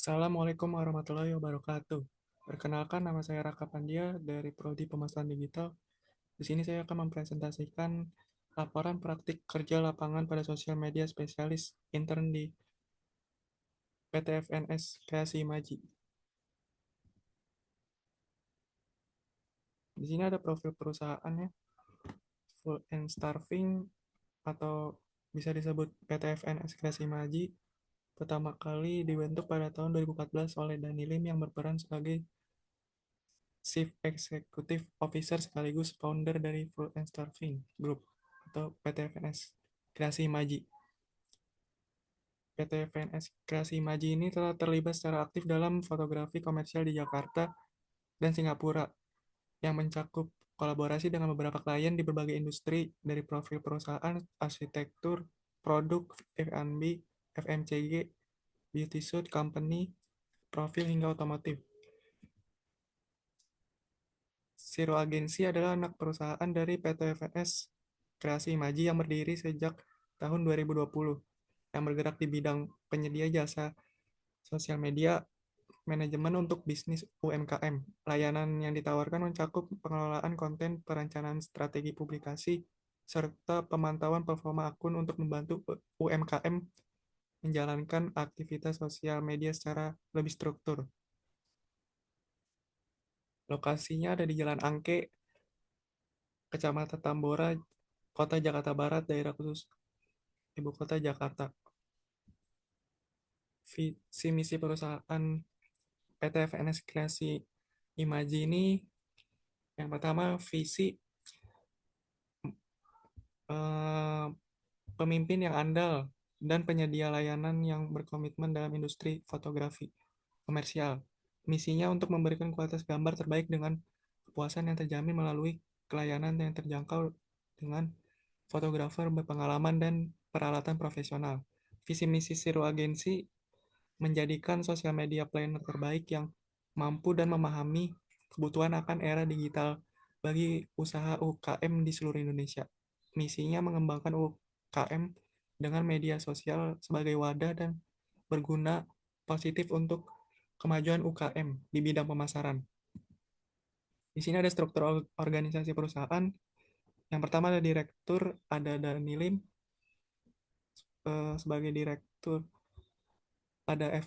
Assalamualaikum warahmatullahi wabarakatuh. Perkenalkan, nama saya Raka Pandia dari Prodi Pemasaran Digital. Di sini saya akan mempresentasikan laporan praktik kerja lapangan pada sosial media spesialis intern di PT FNS Kreasi Imaji. Di sini ada profil perusahaannya, Full and Starving atau bisa disebut PT FNS Kreasi Imaji. Pertama kali dibentuk pada tahun 2014 oleh Dani Lim yang berperan sebagai Chief Executive Officer sekaligus founder dari Fruit and Starving Group atau PT FNS Kreasi Imaji. PT FNS Kreasi Imaji ini telah terlibat secara aktif dalam fotografi komersial di Jakarta dan Singapura yang mencakup kolaborasi dengan beberapa klien di berbagai industri dari profil perusahaan, arsitektur, produk, F&B, FMCG, beauty suit company, profil hingga otomotif. Zero Agency adalah anak perusahaan dari PT FNS Kreasi Imaji yang berdiri sejak tahun 2020, yang bergerak di bidang penyedia jasa sosial media, manajemen untuk bisnis UMKM. Layanan yang ditawarkan mencakup pengelolaan konten, perencanaan strategi publikasi, serta pemantauan performa akun untuk membantu UMKM menjalankan aktivitas sosial media secara lebih struktur. Lokasinya ada di Jalan Angke, Kecamatan Tambora, Kota Jakarta Barat, Daerah Khusus Ibu Kota Jakarta. Visi misi perusahaan PT FNS Kreasi Imaji ini yang pertama visi eh, pemimpin yang andal dan penyedia layanan yang berkomitmen dalam industri fotografi komersial. Misinya untuk memberikan kualitas gambar terbaik dengan kepuasan yang terjamin melalui pelayanan yang terjangkau dengan fotografer berpengalaman dan peralatan profesional. Visi misi Zero Agency menjadikan sosial media planner terbaik yang mampu dan memahami kebutuhan akan era digital bagi usaha UKM di seluruh Indonesia. Misinya mengembangkan UKM dengan media sosial sebagai wadah dan berguna positif untuk kemajuan UKM di bidang pemasaran. Di sini ada struktur organisasi perusahaan. Yang pertama ada direktur, ada Dani Lim sebagai direktur, ada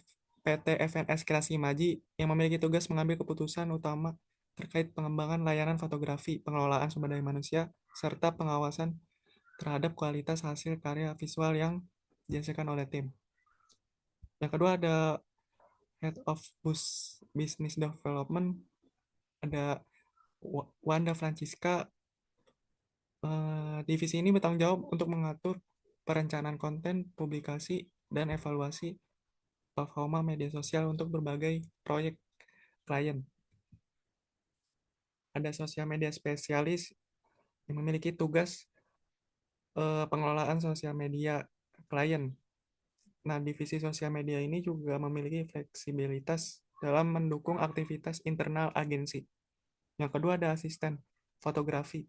PT FNS Kreasi Imaji yang memiliki tugas mengambil keputusan utama terkait pengembangan layanan fotografi, pengelolaan sumber daya manusia, serta pengawasan terhadap kualitas hasil karya visual yang dihasilkan oleh tim. Yang kedua ada Head of Business Development, ada Wanda Francisca. Divisi ini bertanggung jawab untuk mengatur perencanaan konten, publikasi, dan evaluasi performa media sosial untuk berbagai proyek klien. Ada sosial media spesialis yang memiliki tugas pengelolaan sosial media klien. Nah, divisi sosial media ini juga memiliki fleksibilitas dalam mendukung aktivitas internal agensi. Yang kedua ada asisten fotografi,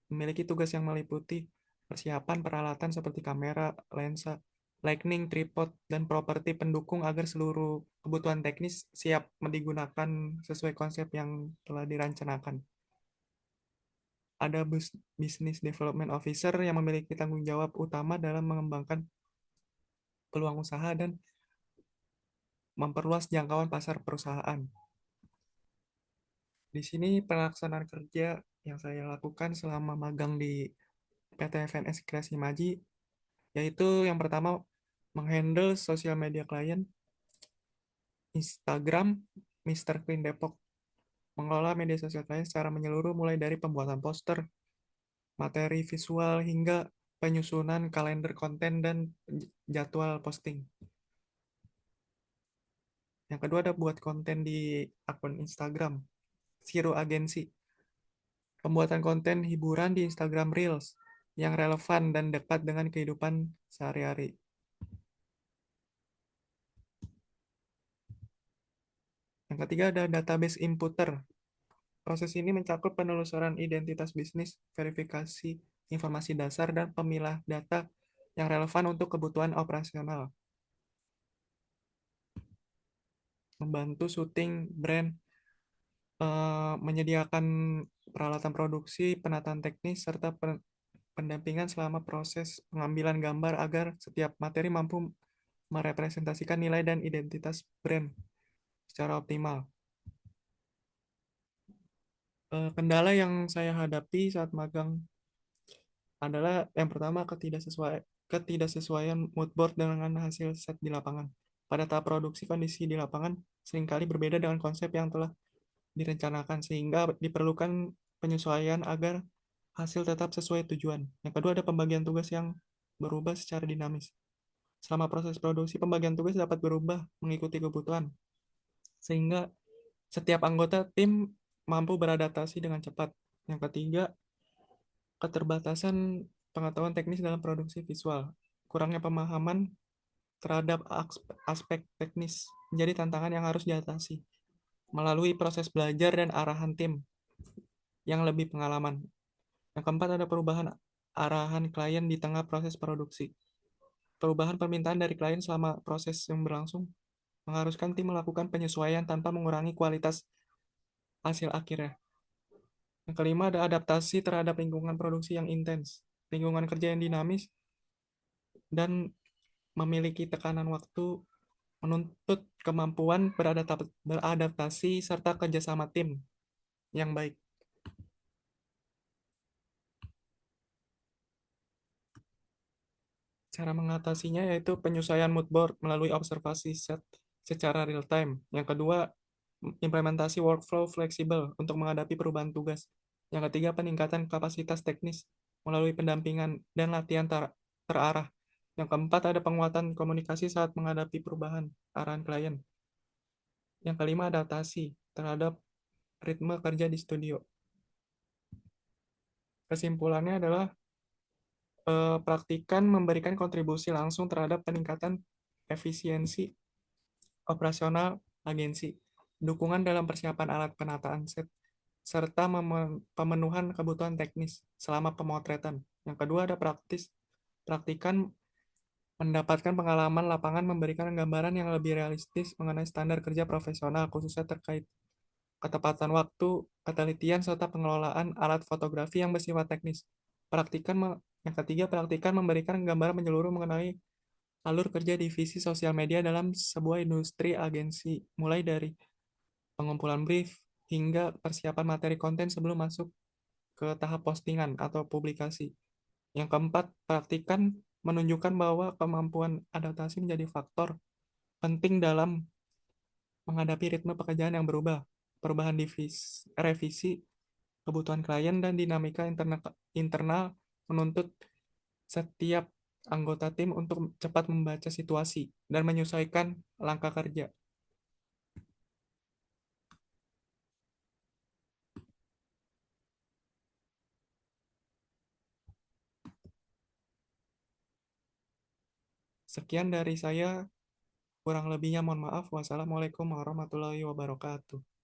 memiliki tugas yang meliputi persiapan peralatan seperti kamera, lensa, lighting, tripod, dan properti pendukung agar seluruh kebutuhan teknis siap digunakan sesuai konsep yang telah dirancangkan. Ada Business Development Officer yang memiliki tanggung jawab utama dalam mengembangkan peluang usaha dan memperluas jangkauan pasar perusahaan. Di sini pelaksanaan kerja yang saya lakukan selama magang di PT FNS Kreasi Maji, yaitu yang pertama menghandle sosial media klien, Instagram, Mr. Clean Depok, mengelola media sosial klien secara menyeluruh mulai dari pembuatan poster, materi visual, hingga penyusunan kalender konten dan jadwal posting. Yang kedua ada buat konten di akun Instagram, Zero Agency, pembuatan konten hiburan di Instagram Reels yang relevan dan dekat dengan kehidupan sehari-hari. Yang ketiga ada database inputer. Proses ini mencakup penelusuran identitas bisnis, verifikasi informasi dasar, dan pemilah data yang relevan untuk kebutuhan operasional. membantu syuting brand, menyediakan peralatan produksi, penataan teknis, serta pendampingan selama proses pengambilan gambar agar setiap materi mampu merepresentasikan nilai dan identitas brand secara optimal. Kendala yang saya hadapi saat magang adalah yang pertama ketidaksesuaian mood board dengan hasil set di lapangan. Pada tahap produksi, kondisi di lapangan seringkali berbeda dengan konsep yang telah direncanakan, sehingga diperlukan penyesuaian agar hasil tetap sesuai tujuan. Yang kedua, ada pembagian tugas yang berubah secara dinamis. Selama proses produksi, pembagian tugas dapat berubah mengikuti kebutuhan, sehingga setiap anggota tim mampu beradaptasi dengan cepat. Yang ketiga, keterbatasan pengetahuan teknis dalam produksi visual. Kurangnya pemahaman terhadap aspek teknis menjadi tantangan yang harus diatasi melalui proses belajar dan arahan tim yang lebih pengalaman. Yang keempat, ada perubahan arahan klien di tengah proses produksi. Perubahan permintaan dari klien selama proses yang berlangsung mengharuskan tim melakukan penyesuaian tanpa mengurangi kualitas hasil akhirnya. Yang kelima, ada adaptasi terhadap lingkungan produksi yang intens. Lingkungan kerja yang dinamis dan memiliki tekanan waktu menuntut kemampuan beradaptasi serta kerjasama tim yang baik. Cara mengatasinya yaitu penyesuaian mood board melalui observasi set secara real time. Yang kedua, implementasi workflow fleksibel untuk menghadapi perubahan tugas. Yang ketiga, peningkatan kapasitas teknis melalui pendampingan dan latihan terarah. Yang keempat, ada penguatan komunikasi saat menghadapi perubahan arahan klien. Yang kelima, adaptasi terhadap ritme kerja di studio. Kesimpulannya adalah praktikan memberikan kontribusi langsung terhadap peningkatan efisiensi operasional agensi, dukungan dalam persiapan alat penataan set, serta pemenuhan kebutuhan teknis selama pemotretan. Yang kedua, ada praktikan mendapatkan pengalaman lapangan memberikan gambaran yang lebih realistis mengenai standar kerja profesional, khususnya terkait ketepatan waktu, ketelitian, serta pengelolaan alat fotografi yang bersifat teknis. Yang ketiga, praktikan memberikan gambaran menyeluruh mengenai alur kerja divisi sosial media dalam sebuah industri agensi, mulai dari pengumpulan brief hingga persiapan materi konten sebelum masuk ke tahap postingan atau publikasi. Yang keempat, praktikan menunjukkan bahwa kemampuan adaptasi menjadi faktor penting dalam menghadapi ritme pekerjaan yang berubah, perubahan revisi, kebutuhan klien, dan dinamika internal menuntut setiap anggota tim untuk cepat membaca situasi dan menyesuaikan langkah kerja. Sekian dari saya, kurang lebihnya mohon maaf. Wassalamualaikum warahmatullahi wabarakatuh.